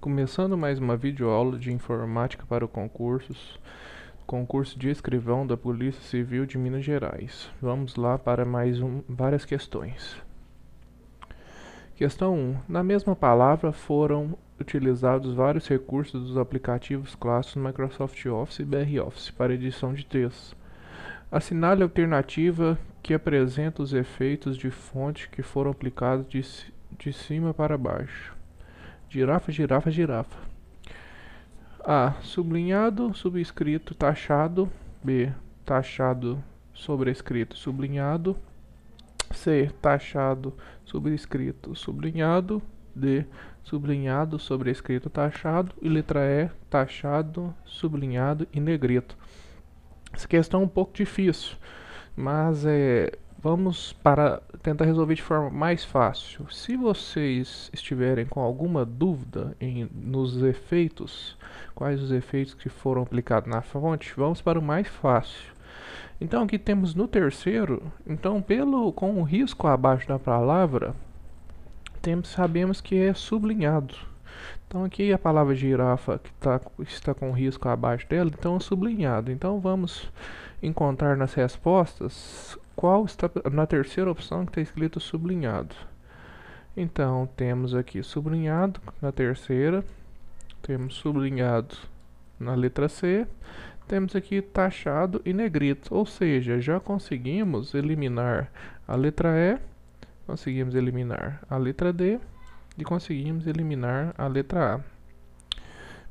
Começando mais uma videoaula de informática para concurso de escrivão da Polícia Civil de Minas Gerais. Vamos lá para várias questões. Questão 1. Na mesma palavra foram utilizados vários recursos dos aplicativos clássicos Microsoft Office e BR Office para edição de textos. Assinale a alternativa que apresenta os efeitos de fonte que foram aplicados de cima para baixo. Girafa, girafa, girafa. A. Sublinhado, subscrito, taxado. B. Taxado, sobrescrito, sublinhado. C. Taxado, subscrito, sublinhado. D. Sublinhado, sobrescrito, taxado. E letra E. Taxado, sublinhado e negrito. Essa questão é um pouco difícil, mas vamos para tentar resolver de forma mais fácil. Se vocês estiverem com alguma dúvida nos efeitos, quais os efeitos que foram aplicados na fonte, vamos para o mais fácil. Então aqui temos no terceiro, então com o risco abaixo da palavra, sabemos que é sublinhado. Então aqui a palavra girafa que está com risco abaixo dela, então é sublinhado. Então vamos encontrar nas respostas qual está na terceira opção que está escrito sublinhado. Então temos aqui sublinhado na terceira, temos sublinhado na letra C, temos aqui taxado e negrito, ou seja, já conseguimos eliminar a letra E, conseguimos eliminar a letra D e conseguimos eliminar a letra A.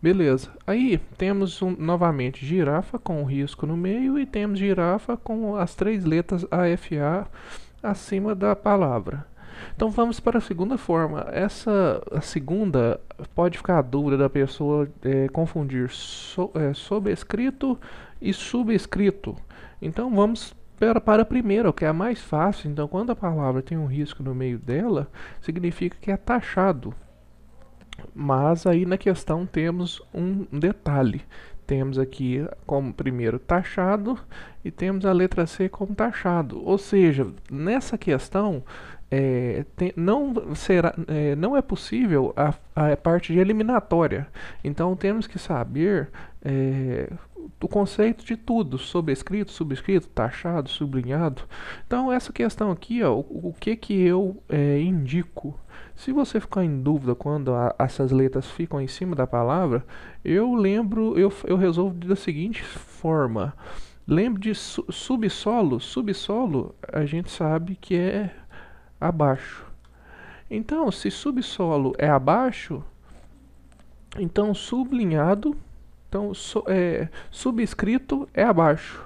Beleza, aí temos novamente girafa com o risco no meio e temos girafa com as três letras AFA acima da palavra. Então vamos para a segunda forma. A segunda pode ficar a dúvida da pessoa confundir sobrescrito e subscrito. Então vamos para a primeira, que é a mais fácil. Então quando a palavra tem um risco no meio dela, significa que é taxado. Mas aí na questão temos um detalhe. Temos aqui como primeiro taxado e temos a letra C como taxado. Ou seja, nessa questão não é possível a parte de eliminatória. Então temos que saber o conceito de tudo, sobrescrito, subscrito, taxado, sublinhado. Então essa questão aqui, ó, o que eu indico? Se você ficar em dúvida quando essas letras ficam em cima da palavra, eu resolvo da seguinte forma. Lembre de subsolo. Subsolo a gente sabe que é abaixo. Então, se subsolo é abaixo, então sublinhado, então subscrito é abaixo.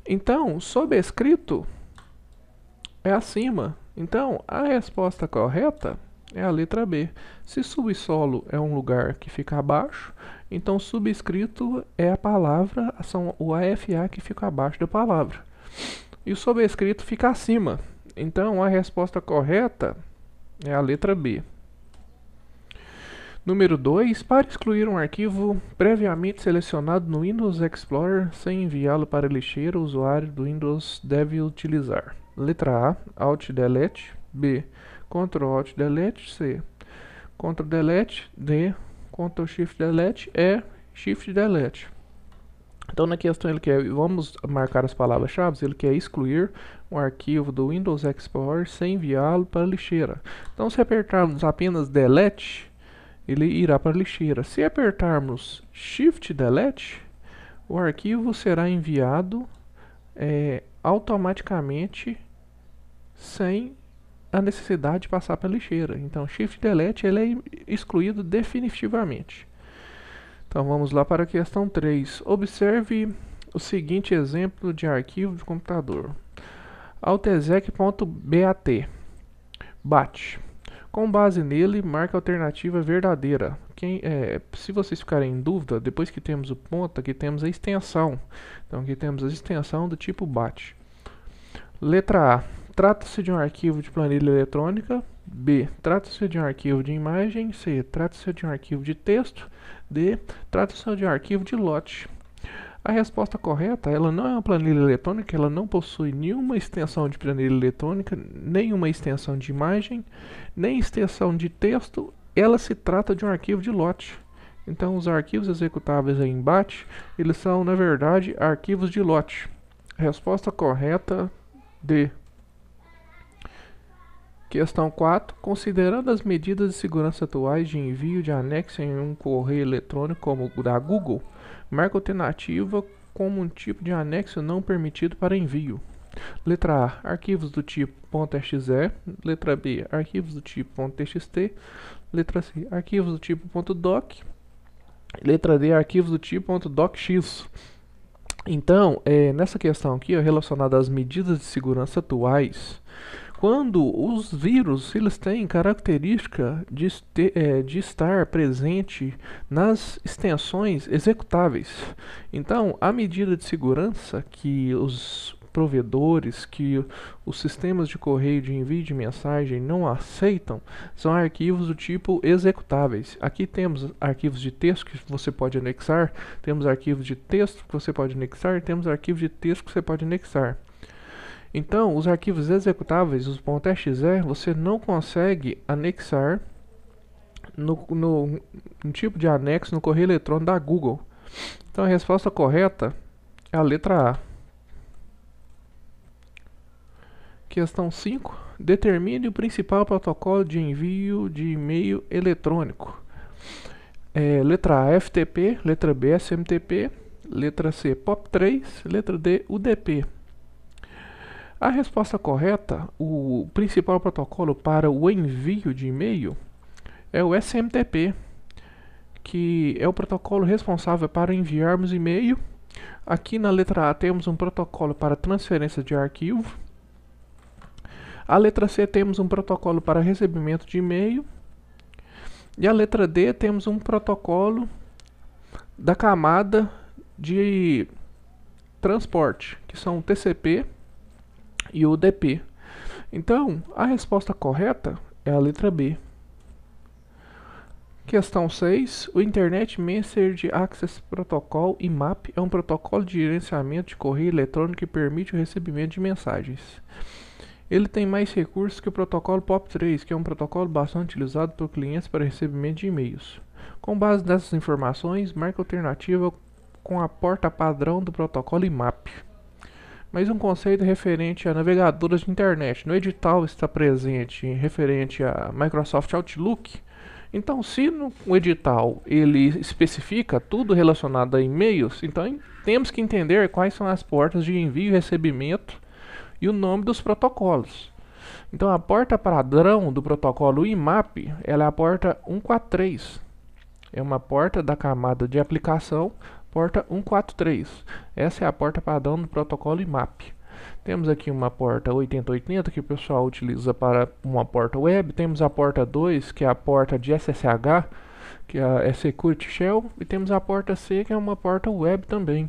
Então, sobrescrito é acima. Então, a resposta correta é a letra B. Se subsolo é um lugar que fica abaixo, então subscrito é a palavra, são o AFA que fica abaixo da palavra. E o sobrescrito fica acima. Então, a resposta correta é a letra B. Número 2. Para excluir um arquivo previamente selecionado no Windows Explorer sem enviá-lo para a lixeira, o usuário do Windows deve utilizar: letra A, Alt Delete. B, Ctrl Alt Delete. C, Ctrl Delete. D, Ctrl Shift Delete. E, Shift Delete. Então na questão vamos marcar as palavras-chave, ele quer excluir um arquivo do Windows Explorer sem enviá-lo para a lixeira. Então se apertarmos apenas Delete, ele irá para a lixeira. Se apertarmos Shift Delete, o arquivo será enviado automaticamente sem a necessidade de passar para a lixeira. Então Shift Delete ele é excluído definitivamente. Então vamos lá para a questão 3. Observe o seguinte exemplo de arquivo de computador. altexec.bat. BAT. Com base nele, marque a alternativa verdadeira. Se vocês ficarem em dúvida, depois que temos o ponto, aqui temos a extensão. Então aqui temos a extensão do tipo BAT. Letra A. Trata-se de um arquivo de planilha eletrônica. B. Trata-se de um arquivo de imagem. C. Trata-se de um arquivo de texto. D. Trata-se de um arquivo de lote. A resposta correta, ela não é uma planilha eletrônica, ela não possui nenhuma extensão de planilha eletrônica, nenhuma extensão de imagem, nem extensão de texto ela se trata de um arquivo de lote. Então, os arquivos executáveis aí embaixo, eles são, na verdade, arquivos de lote. Resposta correta D. Questão 4. Considerando as medidas de segurança atuais de envio de anexo em um correio eletrônico como o da Google, marca a alternativa como um tipo de anexo não permitido para envio. Letra A. Arquivos do tipo .exe. Letra B. Arquivos do tipo .txt. Letra C. Arquivos do tipo .doc. Letra D. Arquivos do tipo .docx. Então, nessa questão aqui, relacionada às medidas de segurança atuais, quando os vírus eles têm característica de estar presente nas extensões executáveis. Então, a medida de segurança que os provedores, que os sistemas de correio de envio de mensagem não aceitam, são arquivos do tipo executáveis. Aqui temos arquivos de texto que você pode anexar, temos arquivos de texto que você pode anexar, temos arquivos de texto que você pode anexar. Então, os arquivos executáveis, os .exe, você não consegue anexar no tipo de anexo no correio eletrônico da Google. Então, a resposta correta é a letra A. Questão 5. Determine o principal protocolo de envio de e-mail eletrônico. Letra A, FTP. Letra B, SMTP. Letra C, POP3. Letra D, UDP. A resposta correta, o principal protocolo para o envio de e-mail é o SMTP, que é o protocolo responsável para enviarmos e-mail. Aqui na letra A temos um protocolo para transferência de arquivo. A letra C temos um protocolo para recebimento de e-mail. E a letra D temos um protocolo da camada de transporte, que são o TCP e o UDP. Então, a resposta correta é a letra B. Questão 6. O Internet Message Access Protocol, IMAP, é um protocolo de gerenciamento de correio eletrônico que permite o recebimento de mensagens. Ele tem mais recursos que o protocolo POP3, que é um protocolo bastante utilizado por clientes para recebimento de e-mails. Com base nessas informações, marque a alternativa com a porta padrão do protocolo IMAP. Mas um conceito referente a navegadoras de internet. No edital está presente referente a Microsoft Outlook. Então, se no edital ele especifica tudo relacionado a e-mails, então temos que entender quais são as portas de envio e recebimento e o nome dos protocolos. Então, a porta padrão do protocolo IMAP, ela é a porta 143. É uma porta da camada de aplicação, porta 143. Essa é a porta padrão do protocolo IMAP. Temos aqui uma porta 8080 que o pessoal utiliza para uma porta web. Temos a porta 2, que é a porta de SSH, que é Security Shell. E temos a porta C, que é uma porta web também.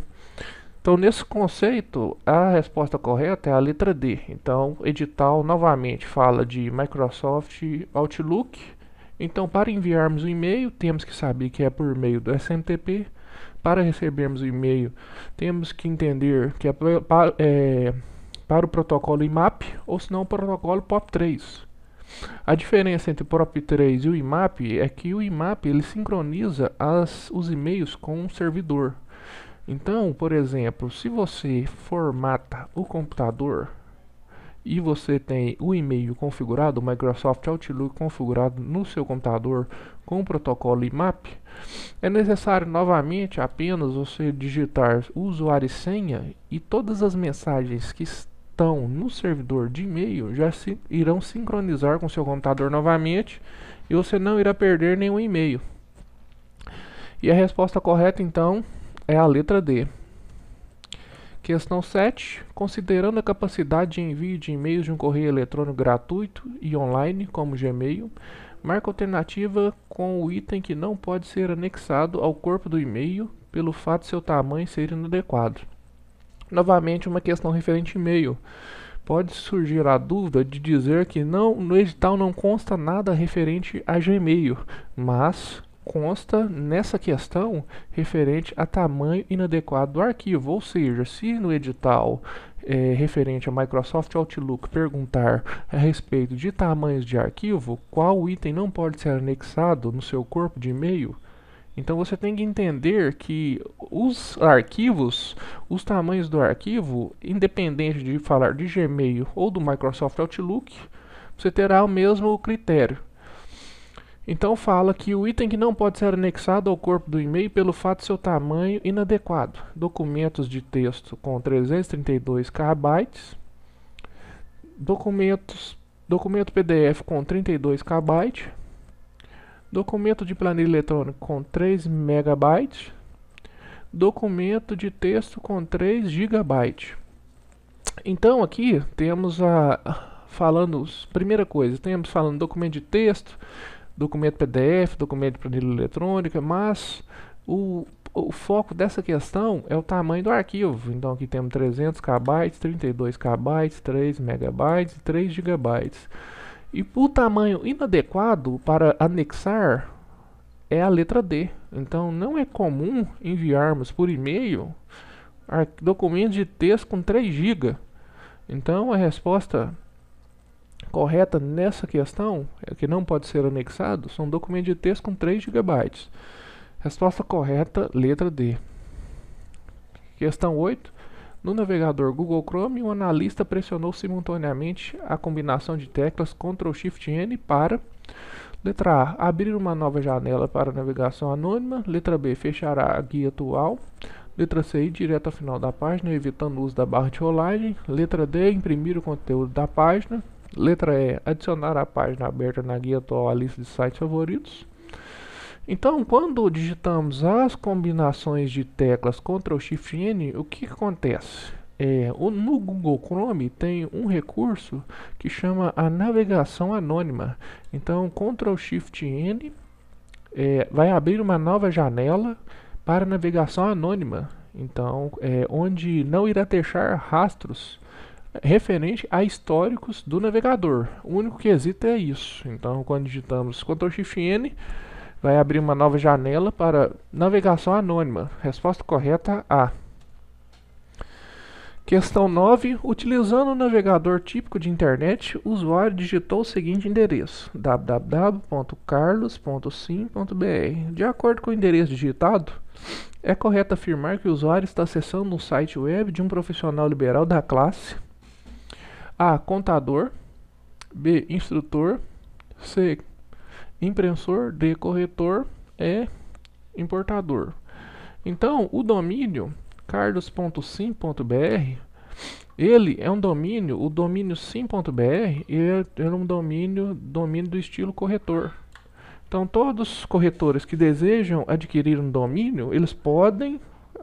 Então, nesse conceito, a resposta correta é a letra D. Então, edital novamente fala de Microsoft Outlook. Então, para enviarmos um e-mail, temos que saber que é por meio do SMTP. Para recebermos o e-mail, temos que entender que é para o protocolo IMAP, ou se não o protocolo POP3. A diferença entre o POP3 e o IMAP é que o IMAP ele sincroniza os e-mails com um servidor. Então, por exemplo, se você formata o computador e você tem o e-mail configurado, o Microsoft Outlook configurado no seu computador com o protocolo IMAP, é necessário novamente apenas você digitar usuário e senha e todas as mensagens que estão no servidor de e-mail já irão sincronizar com o seu computador novamente e você não irá perder nenhum e-mail. E a resposta correta então é a letra D. Questão 7. Considerando a capacidade de envio de e-mails de um correio eletrônico gratuito e online, como Gmail, marca a alternativa com o item que não pode ser anexado ao corpo do e-mail pelo fato de seu tamanho ser inadequado. Novamente, uma questão referente a e-mail. Pode surgir a dúvida de dizer que no edital não consta nada referente a Gmail, mas consta nessa questão referente a tamanho inadequado do arquivo, ou seja, se no edital referente a Microsoft Outlook perguntar a respeito de tamanhos de arquivo, qual item não pode ser anexado no seu corpo de e-mail, então você tem que entender que os arquivos, os tamanhos do arquivo, independente de falar de Gmail ou do Microsoft Outlook, você terá o mesmo critério. Então fala que o item que não pode ser anexado ao corpo do e-mail pelo fato de seu tamanho inadequado. Documentos de texto com 332 KB, documento PDF com 32 KB, documento de planilha eletrônica com 3 MB, documento de texto com 3 GB. Então aqui temos primeira coisa, temos falando documento de texto, documento PDF, documento de planilha eletrônica, mas o foco dessa questão é o tamanho do arquivo. Então aqui temos 300 KB, 32 KB, 3 MB e 3 GB. E o tamanho inadequado para anexar é a letra D. Então não é comum enviarmos por e-mail documentos de texto com 3 GB. Então a resposta correta nessa questão, que não pode ser anexado, são documentos de texto com 3 GB. Resposta correta, letra D. Questão 8. No navegador Google Chrome, o analista pressionou simultaneamente a combinação de teclas Ctrl+Shift+N para: letra A, abrir uma nova janela para navegação anônima. Letra B, fechar a guia atual. Letra C, ir direto ao final da página, evitando o uso da barra de rolagem. Letra D, imprimir o conteúdo da página. Letra E, adicionar a página aberta na guia atual à lista de sites favoritos. Então, quando digitamos as combinações de teclas Ctrl+Shift+N, o que acontece? No Google Chrome tem um recurso que chama a navegação anônima. Então, Ctrl+Shift+N vai abrir uma nova janela para navegação anônima. Então, onde não irá deixar rastros referente a históricos do navegador. O único quesito é isso. Então, quando digitamos Ctrl+Shift+N, vai abrir uma nova janela para navegação anônima. Resposta correta A. Questão 9. Utilizando o navegador típico de internet, o usuário digitou o seguinte endereço: www.carlos.sim.br. De acordo com o endereço digitado, é correto afirmar que o usuário está acessando um site web de um profissional liberal da classe A. Contador, B. Instrutor, C. Impressor, D. Corretor, E. Importador. Então, o domínio carlos.sim.br, ele é um domínio, o domínio sim.br, ele é um domínio do estilo corretor. Então, todos os corretores que desejam adquirir um domínio, eles podem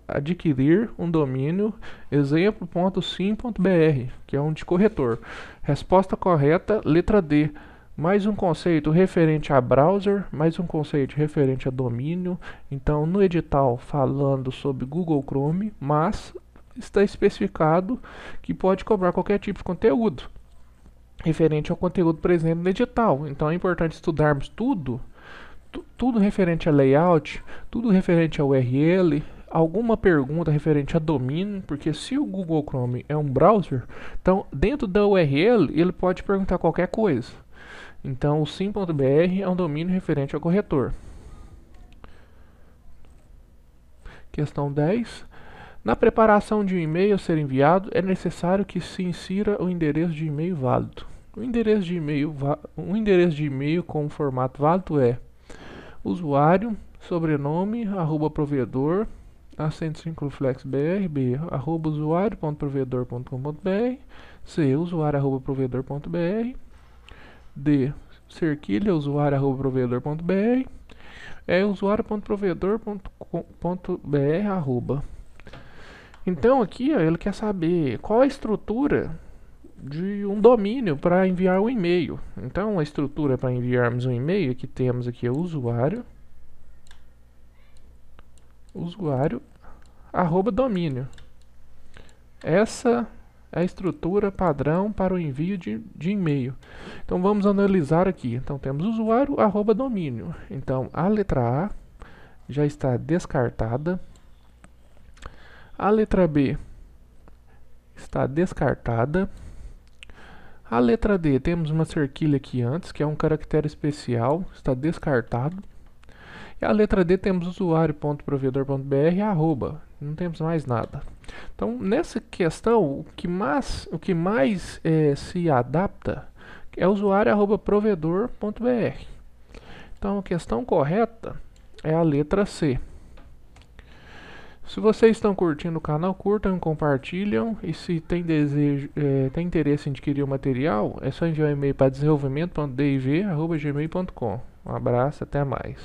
adquirir um domínio exemplo.sim.br, que é um de corretor. Resposta correta, letra D. Mais um conceito referente a browser, mais um conceito referente a domínio. Então, no edital falando sobre Google Chrome, mas está especificado que pode cobrar qualquer tipo de conteúdo referente ao conteúdo presente no edital. Então, é importante estudarmos tudo referente a layout, tudo referente a URL, alguma pergunta referente a domínio, porque se o Google Chrome é um browser, então dentro da URL ele pode perguntar qualquer coisa. Então, o sim.br é um domínio referente ao corretor. Questão 10. Na preparação de um e-mail a ser enviado, é necessário que se insira o endereço de e-mail válido. Um endereço de e-mail com formato válido é usuário, sobrenome, @provedor, acento circunflexo br, b, @usuario.provedor.com.br, c, usuário@provedor.br, D, cerquilha, usuário@provedor.br, é usuário.provedor.com.br. Então aqui ele quer saber qual a estrutura de um domínio para enviar um e-mail. Então a estrutura para enviarmos um e-mail, que temos aqui é usuário @domínio. Essa a estrutura padrão para o envio de e-mail. Então vamos analisar aqui. Então temos usuário @domínio. Então a letra A já está descartada. A letra B está descartada. A letra D, temos uma cerquilha aqui antes, que é um caractere especial, está descartado. E a letra D temos usuário.provedor.br, arroba, não temos mais nada. Então, nessa questão, o que mais se adapta é usuário@provedor.br. Então, a questão correta é a letra C. Se vocês estão curtindo o canal, curtam e compartilham. E se tem interesse em adquirir o material, é só enviar um e-mail para desenvolvimento.div@gmail.com. Um abraço, até mais.